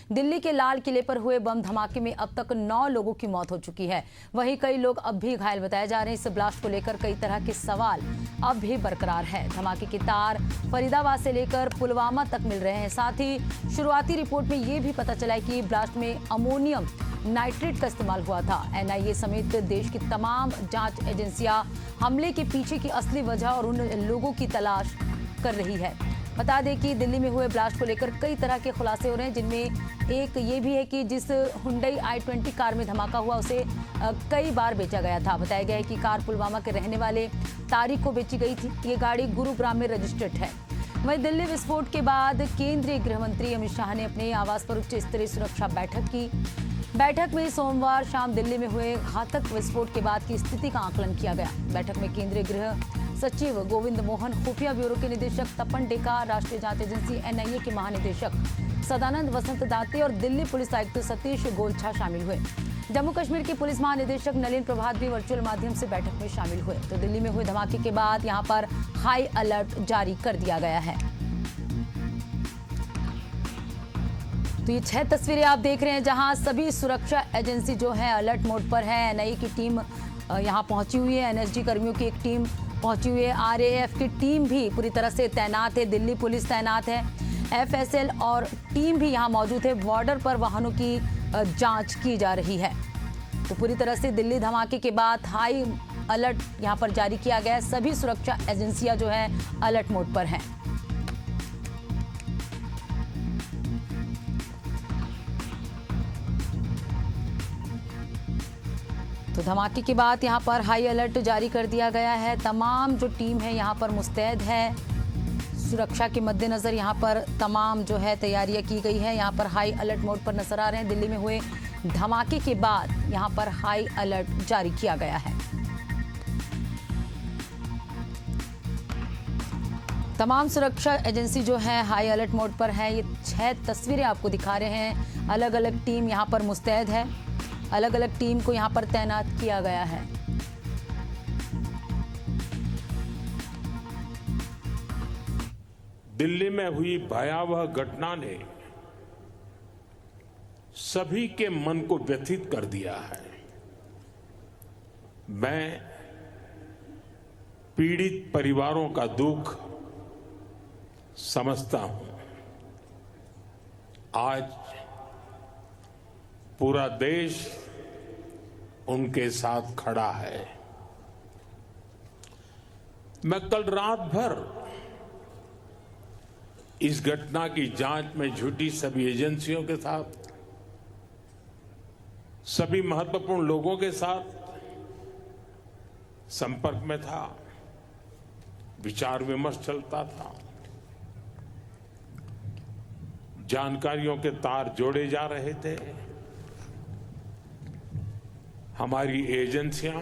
दिल्ली के लाल किले पर हुए बम धमाके में अब तक 9 लोगों की मौत हो चुकी है। वहीं कई लोग अब भी घायल बताए जा रहे हैं। इस ब्लास्ट को लेकर कई तरह के सवाल अब भी बरकरार है। धमाके की तार फरीदाबाद से लेकर पुलवामा तक मिल रहे हैं। साथ ही शुरुआती रिपोर्ट में ये भी पता चला है कि ब्लास्ट में अमोनियम नाइट्रेट का इस्तेमाल हुआ था। एनआईए समेत देश की तमाम जांच एजेंसियां हमले के पीछे की असली वजह और उन लोगों की तलाश कर रही है। बता दें कि दिल्ली में हुए ब्लास्ट को लेकर कई तरह के खुलासे हो रहे हैं, जिनमें एक ये भी है कि जिस हुंडई i20 कार में धमाका हुआ उसे कई बार बेचा गया था। बताया गया है कि कार पुलवामा के रहने वाले तारिक को बेची गई थी। ये गाड़ी गुरुग्राम में रजिस्टर्ड है। वहीं दिल्ली विस्फोट के बाद केंद्रीय गृह मंत्री अमित शाह ने अपने आवास पर उच्च स्तरीय सुरक्षा बैठक की। बैठक में सोमवार शाम दिल्ली में हुए घातक विस्फोट के बाद की स्थिति का आकलन किया गया। बैठक में केंद्रीय गृह सचिव गोविंद मोहन, खुफिया ब्यूरो के निदेशक तपन डेका, राष्ट्रीय जांच एजेंसी एनआईए के महानिदेशक सदानंद वसंत दाते और दिल्ली पुलिस आयुक्त सतीश गोलछा शामिल हुए। जम्मू कश्मीर के पुलिस महानिदेशक नलिन प्रभात भी वर्चुअल माध्यम से बैठक में शामिल हुए। तो दिल्ली में हुए धमाके के बाद यहां पर हाई अलर्ट जारी कर दिया गया है। तो ये 6 तस्वीरें आप देख रहे हैं जहां सभी सुरक्षा एजेंसी जो है अलर्ट मोड पर है। एनआईए की टीम यहां पहुंची हुई है, एनएसजी कर्मियों की एक टीम पहुंची हुई है, आरएएफ की टीम भी पूरी तरह से तैनात है, दिल्ली पुलिस तैनात है, एफएसएल और टीम भी यहां मौजूद है। बॉर्डर पर वाहनों की जांच की जा रही है। तो पूरी तरह से दिल्ली धमाके के बाद हाई अलर्ट यहां पर जारी किया गया है। सभी सुरक्षा एजेंसियां जो है अलर्ट मोड पर हैं। तो धमाके के बाद यहां पर हाई अलर्ट जारी कर दिया गया है। तमाम जो टीम है यहां पर मुस्तैद है। सुरक्षा के मद्देनजर यहां पर तमाम जो है तैयारियां की गई है। यहां पर हाई अलर्ट मोड पर नजर आ रहे हैं। दिल्ली में हुए धमाके के बाद यहां पर हाई अलर्ट जारी किया गया है। तमाम सुरक्षा एजेंसी जो है हाई अलर्ट मोड पर है। ये 6 तस्वीरें आपको दिखा रहे हैं। अलग अलग टीम यहां पर मुस्तैद है। अलग अलग टीम को यहां पर तैनात किया गया है। दिल्ली में हुई भयावह घटना ने सभी के मन को व्यथित कर दिया है। मैं पीड़ित परिवारों का दुख समझता हूं। आज पूरा देश उनके साथ खड़ा है। मैं कल रात भर इस घटना की जांच में जुटी सभी एजेंसियों के साथ, सभी महत्वपूर्ण लोगों के साथ संपर्क में था, विचार विमर्श चलता था, जानकारियों के तार जोड़े जा रहे थे। हमारी एजेंसियां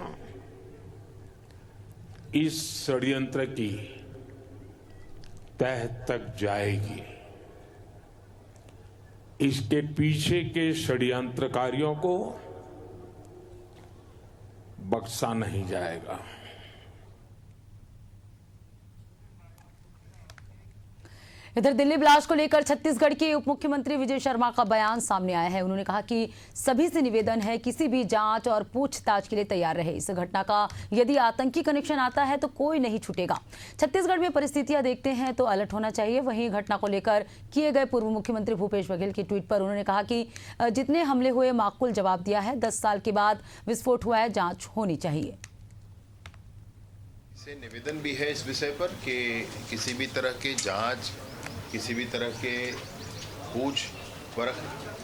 इस षड्यंत्र की तह तक जाएगी। इसके पीछे के षड्यंत्रकारियों को बख्शा नहीं जाएगा। इधर दिल्ली ब्लास्ट को लेकर छत्तीसगढ़ के उप मुख्यमंत्री विजय शर्मा का बयान सामने आया है। उन्होंने कहा कि सभी से निवेदन है किसी भी जांच और पूछताछ के लिए तैयार रहे। इस घटना का यदि आतंकी कनेक्शन आता है तो कोई नहीं छूटेगा। छत्तीसगढ़ में परिस्थितियां देखते हैं तो अलर्ट होना चाहिए। वहीं घटना को लेकर किए गए पूर्व मुख्यमंत्री भूपेश बघेल की ट्वीट पर उन्होंने कहा कि जितने हमले हुए माकूल जवाब दिया है। 10 साल के बाद विस्फोट हुआ है, जांच होनी चाहिए। से निवेदन भी है इस विषय पर कि किसी भी तरह के जांच, किसी भी तरह के पूछ परख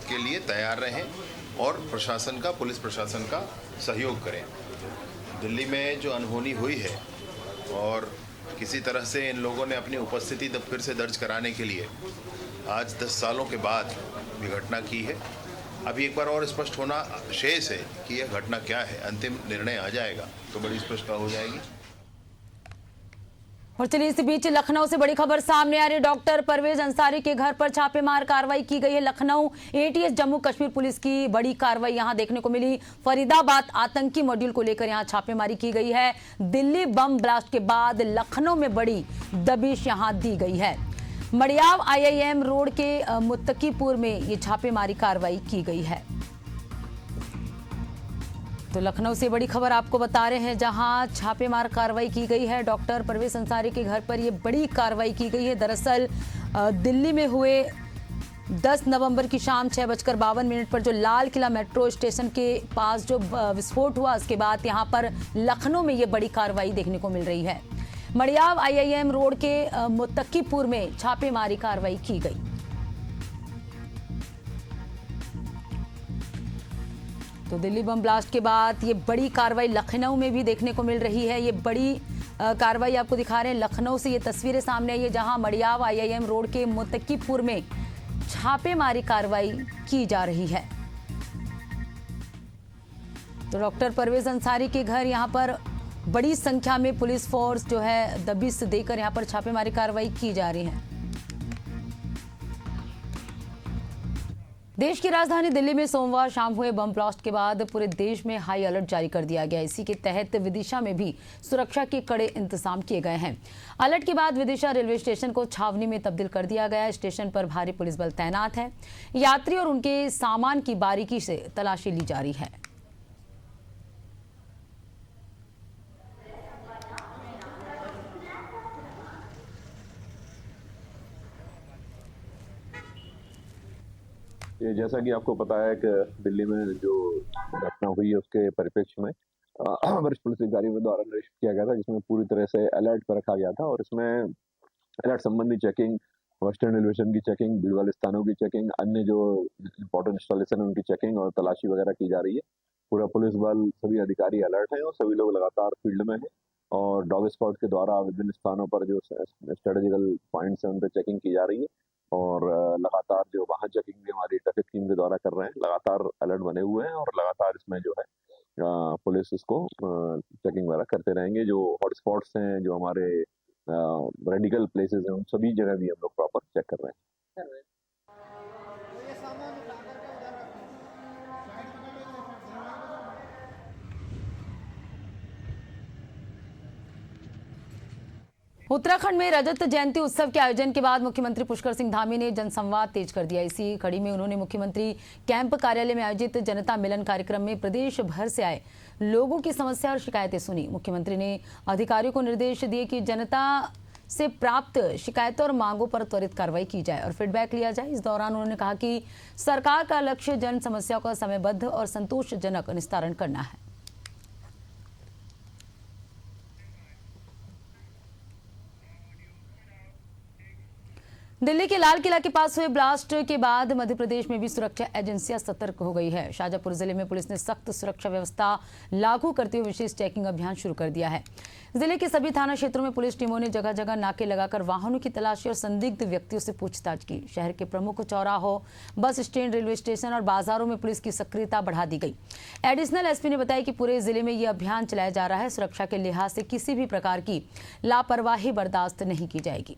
के लिए तैयार रहें और प्रशासन का, पुलिस प्रशासन का सहयोग करें। दिल्ली में जो अनहोनी हुई है और किसी तरह से इन लोगों ने अपनी उपस्थिति फिर से दर्ज कराने के लिए आज 10 सालों के बाद ये घटना की है। अभी एक बार और स्पष्ट होना शेष है कि यह घटना क्या है। अंतिम निर्णय आ जाएगा तो बड़ी स्पष्टता हो जाएगी। और चलिए इसी बीच लखनऊ से बड़ी खबर सामने आ रही है। डॉक्टर परवेज अंसारी के घर पर छापेमार कार्रवाई की गई है। लखनऊ एटीएस जम्मू कश्मीर पुलिस की बड़ी कार्रवाई यहां देखने को मिली। फरीदाबाद आतंकी मॉड्यूल को लेकर यहां छापेमारी की गई है। दिल्ली बम ब्लास्ट के बाद लखनऊ में बड़ी दबिश यहां दी गई है। मड़ियाव आईआईएम रोड के मुत्तकीपुर में ये छापेमारी कार्रवाई की गई है। तो लखनऊ से बड़ी खबर आपको बता रहे हैं, जहां छापेमार कार्रवाई की गई है। डॉक्टर परवेज अंसारी के घर पर यह बड़ी कार्रवाई की गई है। दरअसल दिल्ली में हुए 10 नवंबर की शाम 6:52 पर जो लाल किला मेट्रो स्टेशन के पास जो विस्फोट हुआ, उसके बाद यहां पर लखनऊ में ये बड़ी कार्रवाई देखने को मिल रही है। मड़ियाव आईआईएम रोड के मुत्तकीपुर में छापेमारी कार्रवाई की गई। तो दिल्ली बम ब्लास्ट के बाद ये बड़ी कार्रवाई लखनऊ में भी देखने को मिल रही है। ये बड़ी कार्रवाई आपको दिखा रहे हैं, लखनऊ से ये तस्वीरें सामने आई है, जहां मड़ियाव आईआईएम रोड के मुत्तकीपुर में छापेमारी कार्रवाई की जा रही है। तो डॉक्टर परवेज अंसारी के घर यहां पर बड़ी संख्या में पुलिस फोर्स जो है दबिश देकर यहां पर छापेमारी कार्रवाई की जा रही है। देश की राजधानी दिल्ली में सोमवार शाम हुए बम ब्लास्ट के बाद पूरे देश में हाई अलर्ट जारी कर दिया गया। इसी के तहत विदिशा में भी सुरक्षा के कड़े इंतजाम किए गए हैं। अलर्ट के बाद विदिशा रेलवे स्टेशन को छावनी में तब्दील कर दिया गया। स्टेशन पर भारी पुलिस बल तैनात है। यात्री और उनके सामान की बारीकी से तलाशी ली जा रही है। ये जैसा कि आपको पता है कि दिल्ली में जो घटना हुई है उसके परिप्रेक्ष्य में वरिष्ठ पुलिस अधिकारियों द्वारा निर्देशित किया गया था, जिसमें पूरी तरह से अलर्ट पर रखा गया था। और इसमें अलर्ट संबंधी चेकिंग, वेस्टर्न रेलवे स्टेशन की चेकिंग, भीड़ वाले स्थानों की चेकिंग, अन्य जो इंपॉर्टेंट इंस्टॉलेशन है उनकी चेकिंग और तलाशी वगैरह की जा रही है। पूरा पुलिस बल, सभी अधिकारी अलर्ट है और सभी लोग लगातार फील्ड में है। और डॉग स्क्वाड के द्वारा विभिन्न स्थानों पर जो स्ट्रेटेजिकल पॉइंट्स हैं उन पर चेकिंग की जा रही है। और लगातार जो वाहन चेकिंग भी हमारी ट्रैफिक टीम के द्वारा कर रहे हैं, लगातार अलर्ट बने हुए हैं और लगातार इसमें जो है पुलिस इसको चेकिंग वगैरह करते रहेंगे। जो हॉटस्पॉट्स हैं, जो हमारे रेडिकल प्लेसेस हैं, उन सभी जगह भी हम लोग प्रॉपर चेक कर रहे हैं। उत्तराखंड में रजत जयंती उत्सव के आयोजन के बाद मुख्यमंत्री पुष्कर सिंह धामी ने जनसंवाद तेज कर दिया। इसी कड़ी में उन्होंने मुख्यमंत्री कैंप कार्यालय में आयोजित जनता मिलन कार्यक्रम में प्रदेश भर से आए लोगों की समस्या और शिकायतें सुनी। मुख्यमंत्री ने अधिकारियों को निर्देश दिए कि जनता से प्राप्त शिकायतों और मांगों पर त्वरित कार्रवाई की जाए और फीडबैक लिया जाए। इस दौरान उन्होंने कहा कि सरकार का लक्ष्य जन समस्याओं का समयबद्ध और संतोषजनक निस्तारण करना है। दिल्ली के लाल किला के पास हुए ब्लास्ट के बाद मध्य प्रदेश में भी सुरक्षा एजेंसियां सतर्क हो गई है। शाजापुर जिले में पुलिस ने सख्त सुरक्षा व्यवस्था लागू करते हुए विशेष चेकिंग अभियान शुरू कर दिया है। जिले के सभी थाना क्षेत्रों में पुलिस टीमों ने जगह जगह नाके लगाकर वाहनों की तलाशी और संदिग्ध व्यक्तियों से पूछताछ की। शहर के प्रमुख चौराहों, बस स्टैंड, रेलवे स्टेशन और बाजारों में पुलिस की सक्रियता बढ़ा दी गई। एडिशनल एसपी ने बताया कि पूरे जिले में ये अभियान चलाया जा रहा है। सुरक्षा के लिहाज से किसी भी प्रकार की लापरवाही बर्दाश्त नहीं की जाएगी।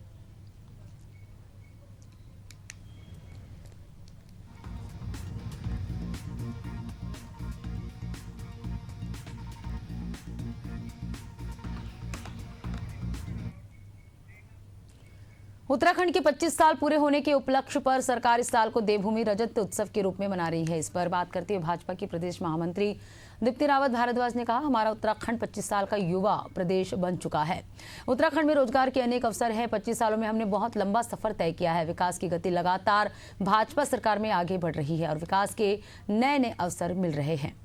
उत्तराखंड के 25 साल पूरे होने के उपलक्ष्य पर सरकार इस साल को देवभूमि रजत उत्सव के रूप में मना रही है। इस पर बात करते हुए भाजपा के प्रदेश महामंत्री दीप्ति रावत भारद्वाज ने कहा, हमारा उत्तराखंड 25 साल का युवा प्रदेश बन चुका है। उत्तराखंड में रोजगार के अनेक अवसर हैं। 25 सालों में हमने बहुत लंबा सफर तय किया है। विकास की गति लगातार भाजपा सरकार में आगे बढ़ रही है और विकास के नए नए अवसर मिल रहे हैं।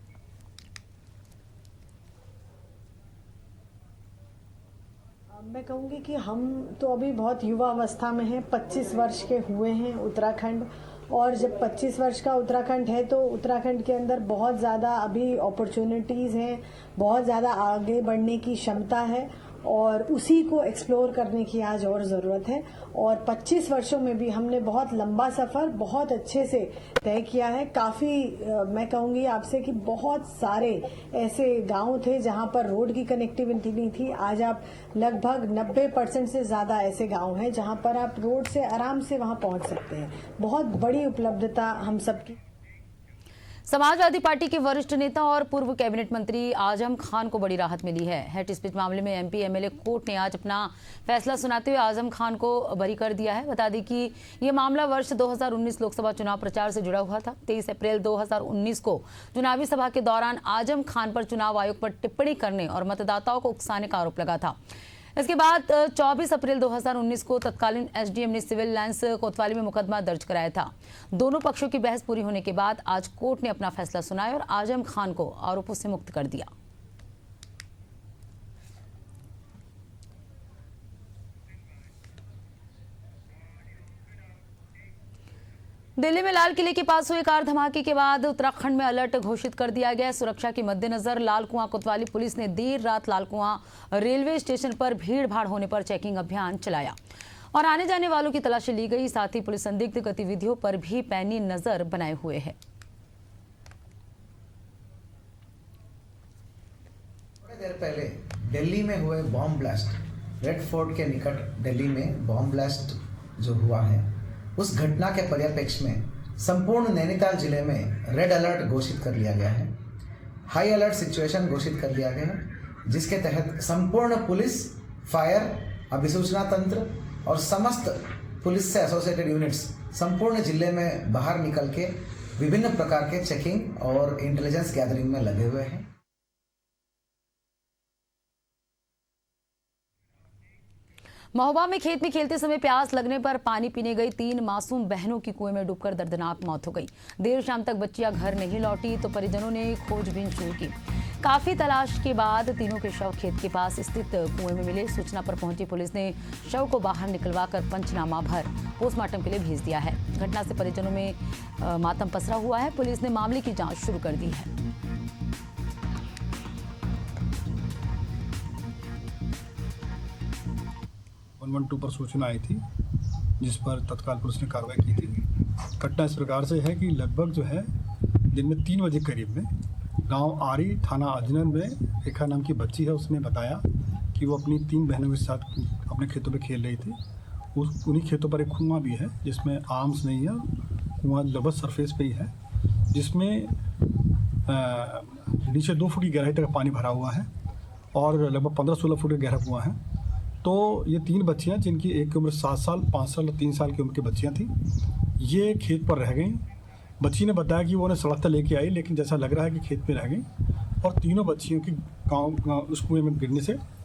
मैं कहूँगी कि हम तो अभी बहुत युवा अवस्था में हैं। 25 वर्ष के हुए हैं उत्तराखंड, और जब 25 वर्ष का उत्तराखंड है तो उत्तराखंड के अंदर बहुत ज़्यादा अभी अपॉर्चुनिटीज़ हैं, बहुत ज़्यादा आगे बढ़ने की क्षमता है और उसी को एक्सप्लोर करने की आज और ज़रूरत है। और 25 वर्षों में भी हमने बहुत लंबा सफ़र बहुत अच्छे से तय किया है। काफ़ी मैं कहूँगी आपसे कि बहुत सारे ऐसे गांव थे जहां पर रोड की कनेक्टिविटी नहीं थी। आज आप लगभग 90% से ज़्यादा ऐसे गांव हैं जहां पर आप रोड से आराम से वहां पहुंच सकते हैं। बहुत बड़ी उपलब्धता हम सबकी। समाजवादी पार्टी के वरिष्ठ नेता और पूर्व कैबिनेट मंत्री आजम खान को बड़ी राहत मिली है। हेट स्पीच मामले में एमपी एमएलए कोर्ट ने आज अपना फैसला सुनाते हुए आजम खान को बरी कर दिया है। बता दें कि ये मामला वर्ष 2019 लोकसभा चुनाव प्रचार से जुड़ा हुआ था। 23 अप्रैल 2019 को चुनावी सभा के दौरान आजम खान पर चुनाव आयोग पर टिप्पणी करने और मतदाताओं को उकसाने का आरोप लगा था। इसके बाद 24 अप्रैल 2019 को तत्कालीन एसडीएम ने सिविल लाइंस कोतवाली में मुकदमा दर्ज कराया था। दोनों पक्षों की बहस पूरी होने के बाद आज कोर्ट ने अपना फैसला सुनाया और आजम खान को आरोपों से मुक्त कर दिया। दिल्ली में लाल किले के पास हुए कार धमाके के बाद उत्तराखंड में अलर्ट घोषित कर दिया गया। सुरक्षा के मद्देनजर लाल कुआं कोतवाली पुलिस ने देर रात लाल कुआं रेलवे स्टेशन पर भीड़ भाड़ होने पर चेकिंग अभियान चलाया और आने जाने वालों की तलाशी ली गई। साथ ही पुलिस संदिग्ध गतिविधियों पर भी पैनी नजर बनाए हुए है। थोड़ी देर पहले दिल्ली में हुए बॉम्ब ब्लास्ट, रेड फोर्ट के निकट दिल्ली में बॉम्ब ब्लास्ट जो हुआ है, उस घटना के परिप्रेक्ष्य में संपूर्ण नैनीताल जिले में रेड अलर्ट घोषित कर लिया गया है। हाई अलर्ट सिचुएशन घोषित कर लिया गया है, जिसके तहत संपूर्ण पुलिस, फायर, अभिसूचना तंत्र और समस्त पुलिस से एसोसिएटेड यूनिट्स संपूर्ण जिले में बाहर निकल के विभिन्न प्रकार के चेकिंग और इंटेलिजेंस गैदरिंग में लगे हुए हैं। महोबा में खेत में खेलते समय प्यास लगने पर पानी पीने गई 3 मासूम बहनों की कुएं में डूबकर दर्दनाक मौत हो गई। देर शाम तक बच्चियां घर नहीं लौटी तो परिजनों ने खोजबीन शुरू की। काफी तलाश के बाद तीनों के शव खेत के पास स्थित कुएं में मिले। सूचना पर पहुंची पुलिस ने शव को बाहर निकलवाकर पंचनामा भर पोस्टमार्टम के लिए भेज दिया है। घटना से परिजनों में मातम पसरा हुआ है। पुलिस ने मामले की जाँच शुरू कर दी है। 112 पर सूचना आई थी, जिस पर तत्काल पुलिस ने कार्रवाई की थी। घटना इस प्रकार से है कि लगभग जो है दिन में 3 बजे करीब में गांव आरी, थाना अजनन में रेखा नाम की बच्ची है, उसने बताया कि वो अपनी 3 बहनों के साथ अपने खेतों पे खेल रही थी। उन्हीं खेतों पर एक कुआं भी है, जिसमें आर्म्स नहीं है, कुआं लगभग सरफेस पे ही है, जिसमें नीचे 2 फुट की गहराई तक पानी भरा हुआ है और लगभग 15-16 फुट का गहरा कुआं है। तो ये 3 बच्चियां, जिनकी एक की उम्र 7 साल, 5 साल और 3 साल की उम्र की बच्चियां थी, ये खेत पर रह गईं। बच्ची ने बताया कि वो उन्हें सड़क तक लेके आई, लेकिन जैसा लग रहा है कि खेत में रह गई और तीनों बच्चियों की गाँव उस कुएं में गिरने से